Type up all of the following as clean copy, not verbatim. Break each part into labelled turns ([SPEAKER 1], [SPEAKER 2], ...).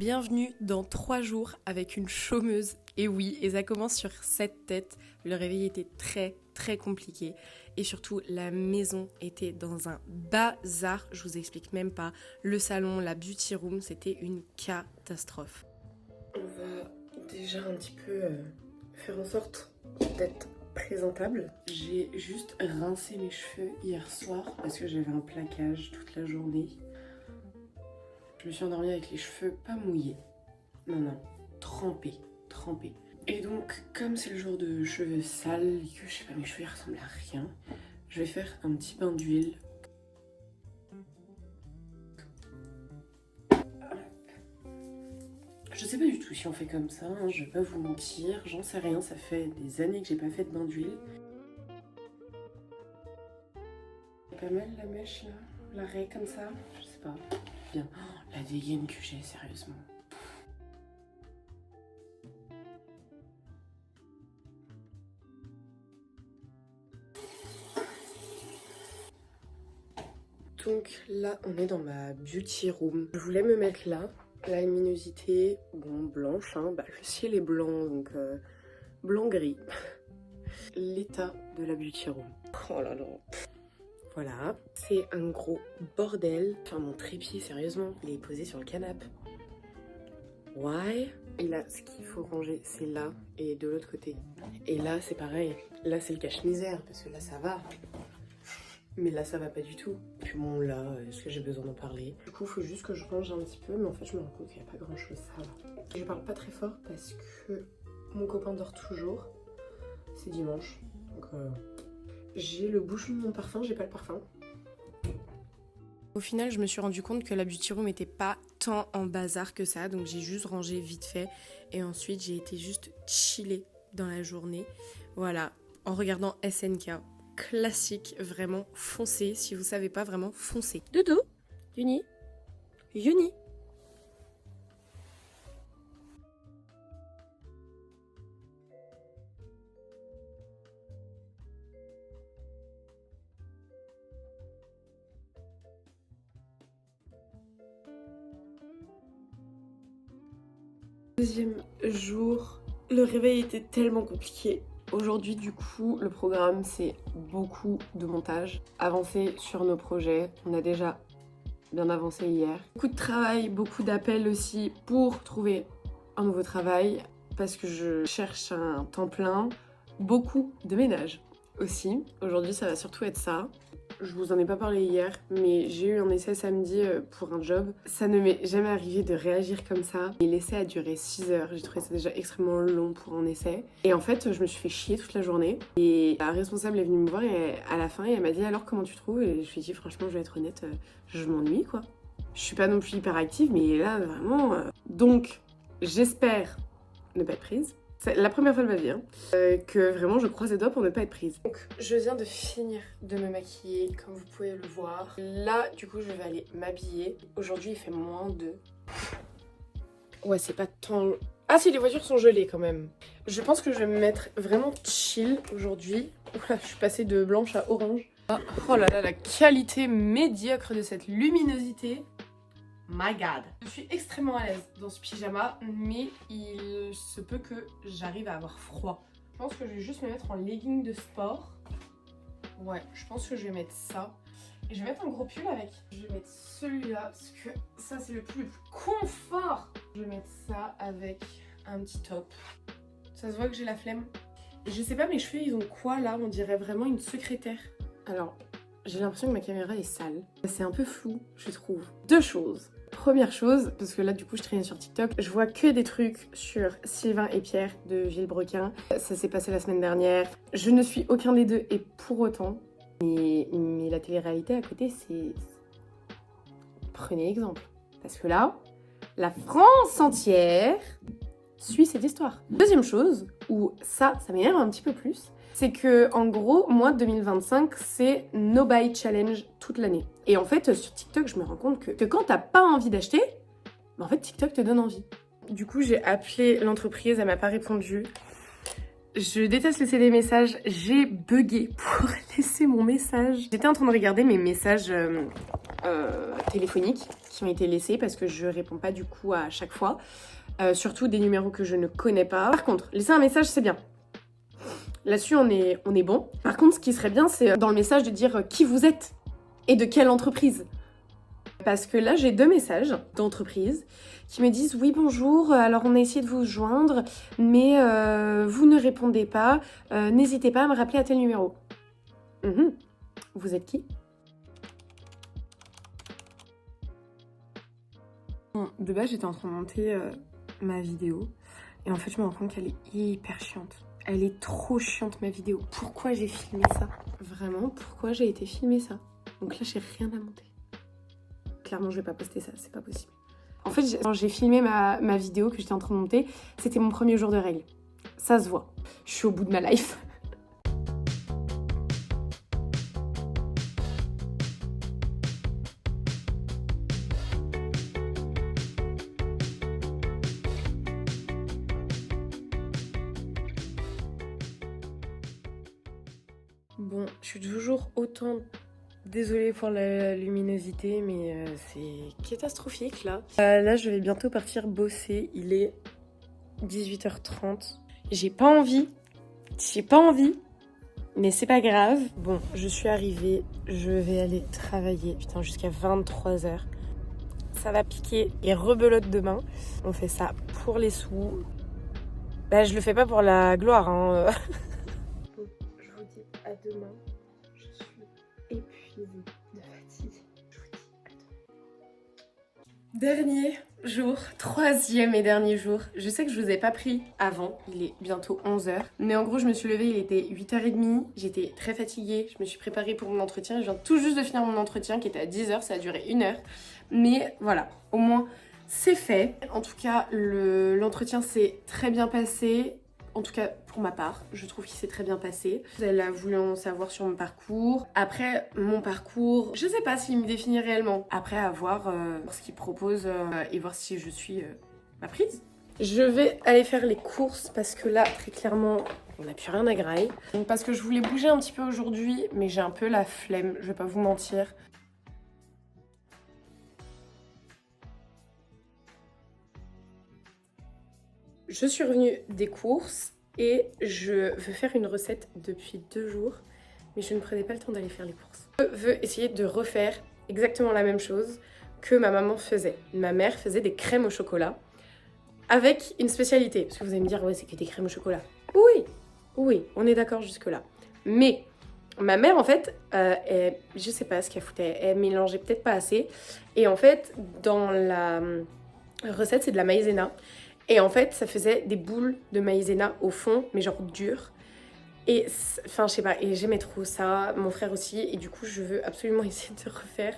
[SPEAKER 1] Bienvenue dans 3 jours avec une chômeuse. Et oui, et ça commence sur cette tête. Le réveil était très compliqué. Et surtout, la maison était dans un bazar. Je vous explique même pas. Le salon, la beauty room, c'était une catastrophe. On va déjà un petit peu faire en sorte d'être présentable. J'ai juste rincé mes cheveux hier soir parce que j'avais un plaquage toute la journée. Je me suis endormie avec les cheveux pas mouillés. Non, trempés. Et donc, comme c'est le jour de cheveux sales et que je sais pas, mes cheveux ils ressemblent à rien, je vais faire un petit bain d'huile. Je sais pas du tout si on fait comme ça, hein, je vais pas vous mentir, j'en sais rien, ça fait des années que j'ai pas fait de bain d'huile. Pas mal la mèche là, la raie comme ça, je sais pas. Bien, oh, la dégaine que j'ai, sérieusement. Donc là, on est dans ma beauty room. Je voulais me mettre là. La luminosité, bon, blanche, hein. Bah, le ciel est blanc, donc blanc-gris. L'état de la beauty room. Oh là là. Voilà, c'est un gros bordel. Enfin, mon trépied, sérieusement, il est posé sur le canapé. Ouais. Et là, ce qu'il faut ranger, c'est là et de l'autre côté. Et là, c'est pareil. Là, c'est le cache-misère, parce que là, ça va. Mais là, ça va pas du tout. Puis bon, là, est-ce que j'ai besoin d'en parler? Du coup, il faut juste que je range un petit peu, mais en fait, je me rends compte qu'il n'y a pas grand-chose, ça va. Je parle pas très fort parce que mon copain dort toujours. C'est dimanche, donc j'ai le bouchon de mon parfum, j'ai pas le parfum. Au final, je me suis rendu compte que la beauty room était pas tant en bazar que ça, donc j'ai juste rangé vite fait. Et ensuite, j'ai été juste chiller dans la journée. Voilà, en regardant SNK. Classique, vraiment foncé. Si vous savez pas, vraiment foncé. Dodo, Yuni. Deuxième jour, le réveil était tellement compliqué. Aujourd'hui, du coup, le programme, c'est beaucoup de montage. Avancer sur nos projets. On a déjà bien avancé hier. Beaucoup de travail, beaucoup d'appels aussi pour trouver un nouveau travail parce que je cherche un temps plein. Beaucoup de ménage aussi. Aujourd'hui, ça va surtout être ça. Je vous en ai pas parlé hier, mais j'ai eu un essai samedi pour un job. Ça ne m'est jamais arrivé de réagir comme ça. Et l'essai a duré 6 heures. J'ai trouvé ça déjà extrêmement long pour un essai. Et en fait, je me suis fait chier toute la journée. Et la responsable est venue me voir et à la fin, elle m'a dit alors comment tu trouves? Et je lui ai dit franchement, je vais être honnête, je m'ennuie quoi. Je suis pas non plus hyper active, mais là vraiment. Donc, j'espère ne pas être prise. C'est la première fois de ma vie hein, que vraiment je croise les doigts pour ne pas être prise. Donc je viens de finir de me maquiller comme vous pouvez le voir. Là du coup je vais aller m'habiller. Aujourd'hui il fait -2. Ouais c'est pas tant... Ah si les voitures sont gelées quand même. Je pense que je vais me mettre vraiment chill aujourd'hui. Oula je suis passée de blanche à orange. Oh là là la qualité médiocre de cette luminosité. My God. Je suis extrêmement à l'aise dans ce pyjama, mais il se peut que j'arrive à avoir froid. Je pense que je vais juste me mettre en legging de sport. Ouais, je pense que je vais mettre ça. Et je vais mettre un gros pull avec. Je vais mettre celui-là, parce que ça c'est le plus confort. Je vais mettre ça avec un petit top. Ça se voit que j'ai la flemme. Et je sais pas, mes cheveux ils ont quoi là? On dirait vraiment une secrétaire. Alors, j'ai l'impression que ma caméra est sale. C'est un peu flou, je trouve. Deux choses. Première chose, parce que là du coup je traînais sur TikTok, je vois que des trucs sur Sylvain et Pierre de Villebrequin. Ça s'est passé la semaine dernière. Je ne suis aucun des deux et pour autant. Mais la télé-réalité à côté, c'est... Prenez exemple. Parce que là, la France entière suit cette histoire. Deuxième chose, où ça m'énerve un petit peu plus, c'est que en gros, moi 2025, c'est No Buy Challenge toute l'année. Et en fait, sur TikTok, je me rends compte que quand t'as pas envie d'acheter, bah en fait, TikTok te donne envie. Du coup, j'ai appelé l'entreprise, elle m'a pas répondu. Je déteste laisser des messages, j'ai bugué pour laisser mon message. J'étais en train de regarder mes messages téléphoniques qui ont été laissés parce que je réponds pas du coup à chaque fois. Surtout des numéros que je ne connais pas. Par contre, laisser un message, c'est bien. Là-dessus, on est bon. Par contre, ce qui serait bien, c'est dans le message de dire qui vous êtes et de quelle entreprise. Parce que là, j'ai 2 messages d'entreprise qui me disent « Oui, bonjour, alors on a essayé de vous joindre, mais vous ne répondez pas. N'hésitez pas à me rappeler à tel numéro. » Vous êtes qui? Bon, de base, j'étais en train de monter ma vidéo. Et en fait, je me rends compte qu'elle est hyper chiante. Elle est trop chiante, ma vidéo. Pourquoi j'ai filmé ça? Vraiment, pourquoi j'ai été filmer ça? Donc là, j'ai rien à monter. Clairement, je vais pas poster ça, c'est pas possible. En fait, quand j'ai filmé ma vidéo que j'étais en train de monter, c'était mon premier jour de règles. Ça se voit. Je suis au bout de ma life. Bon, je suis toujours autant désolée pour la luminosité, mais c'est catastrophique là. Là, je vais bientôt partir bosser. Il est 18h30. J'ai pas envie, mais c'est pas grave. Bon, je suis arrivée, je vais aller travailler, putain, jusqu'à 23h. Ça va piquer et rebelote demain. On fait ça pour les sous. Bah, je le fais pas pour la gloire, hein. Bon, je vous dis à demain. Je suis épuisée de fatigue. Je vous dis à demain. Dernier jour, 3e et dernier jour. Je sais que je vous ai pas pris avant, il est bientôt 11h. Mais en gros, je me suis levée, il était 8h30. J'étais très fatiguée, je me suis préparée pour mon entretien. Je viens tout juste de finir mon entretien qui était à 10h, ça a duré 1 heure. Mais voilà, au moins c'est fait. En tout cas, l'entretien s'est très bien passé. En tout cas, pour ma part, je trouve qu'il s'est très bien passé. Elle a voulu en savoir sur mon parcours. Après, mon parcours, je sais pas s'il me définit réellement. Après, à voir ce qu'il propose et voir si je suis ma prise. Je vais aller faire les courses parce que là, très clairement, on n'a plus rien à grailler. Donc, parce que je voulais bouger un petit peu aujourd'hui, mais j'ai un peu la flemme, je vais pas vous mentir. Je suis revenue des courses et je veux faire une recette depuis 2 jours, mais je ne prenais pas le temps d'aller faire les courses. Je veux essayer de refaire exactement la même chose que ma maman faisait. Ma mère faisait des crèmes au chocolat avec une spécialité. Parce que vous allez me dire, ouais, c'est que des crèmes au chocolat. Oui, on est d'accord jusque-là. Mais ma mère, en fait, je sais pas ce qu'elle foutait, elle mélangeait peut-être pas assez. Et en fait, dans la recette, c'est de la maïzena. Et en fait, ça faisait des boules de maïzena au fond, mais genre dures. Et enfin, je sais pas, et j'aimais trop ça, mon frère aussi. Et du coup, je veux absolument essayer de refaire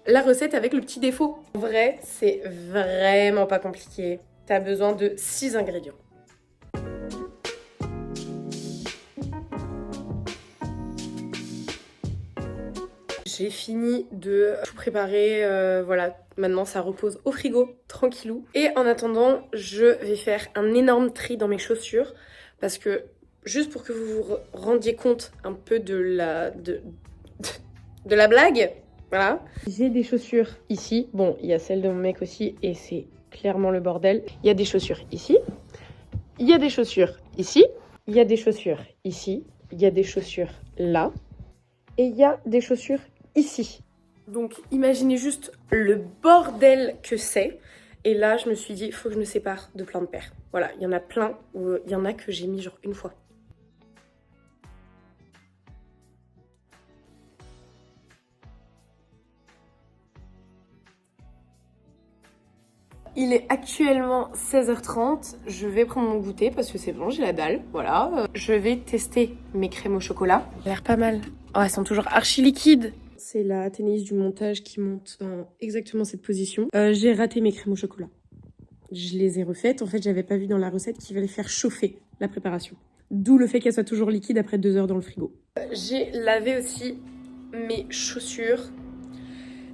[SPEAKER 1] la recette avec le petit défaut. En vrai, c'est vraiment pas compliqué. T'as besoin de 6 ingrédients. J'ai fini de tout préparer, voilà, maintenant ça repose au frigo, tranquillou. Et en attendant, je vais faire un énorme tri dans mes chaussures, parce que, juste pour que vous vous rendiez compte un peu de la blague, voilà. J'ai des chaussures ici, bon, il y a celle de mon mec aussi, et c'est clairement le bordel. Il y a des chaussures ici, il y a des chaussures ici, il y a des chaussures ici, il y a des chaussures là, et il y a des chaussures ici. Donc imaginez juste le bordel que c'est. Et là, je me suis dit, il faut que je me sépare de plein de paires. Voilà, il y en a plein, où il y en a que j'ai mis genre une fois. Il est actuellement 16h30, je vais prendre mon goûter parce que c'est bon, j'ai la dalle, voilà. Je vais tester mes crèmes au chocolat. Ça a l'air pas mal. Oh, elles sont toujours archi liquides. C'est la tennis du montage qui monte dans exactement cette position. J'ai raté mes crèmes au chocolat. Je les ai refaites. En fait, j'avais pas vu dans la recette qu'il fallait faire chauffer la préparation. D'où le fait qu'elle soit toujours liquide après 2 heures dans le frigo. J'ai lavé aussi mes chaussures.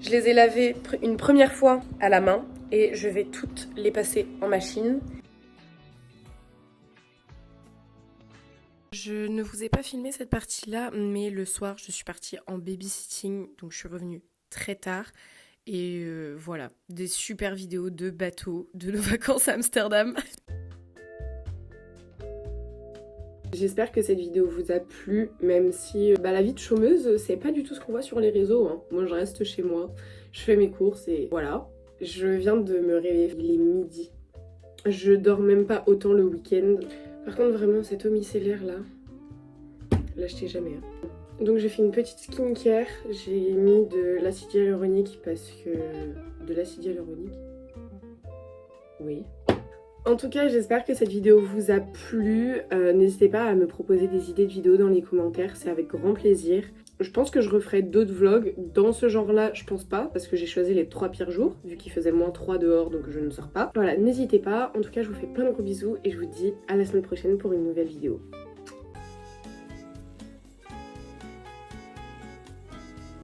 [SPEAKER 1] Je les ai lavées une première fois à la main et je vais toutes les passer en machine. Je ne vous ai pas filmé cette partie-là, mais le soir, je suis partie en babysitting, donc je suis revenue très tard.
[SPEAKER 2] Et voilà, des super vidéos de bateaux, de nos vacances à Amsterdam.
[SPEAKER 1] J'espère que cette vidéo vous a plu, même si la vie de chômeuse, c'est pas du tout ce qu'on voit sur les réseaux, hein. Moi, je reste chez moi, je fais mes courses et voilà. Je viens de me réveiller, il est midi. Je dors même pas autant le week-end. Par contre, vraiment, cet eau micellaire là, l'achetez jamais, hein. Donc j'ai fait une petite skincare, j'ai mis de l'acide hyaluronique parce que... De l'acide hyaluronique? Oui. En tout cas, j'espère que cette vidéo vous a plu. N'hésitez pas à me proposer des idées de vidéos dans les commentaires, c'est avec grand plaisir. Je pense que je referai d'autres vlogs. Dans ce genre-là, je pense pas, parce que j'ai choisi les 3 pires jours, vu qu'il faisait -3 dehors, donc je ne sors pas. Voilà, n'hésitez pas. En tout cas, je vous fais plein de gros bisous et je vous dis à la semaine prochaine pour une nouvelle vidéo.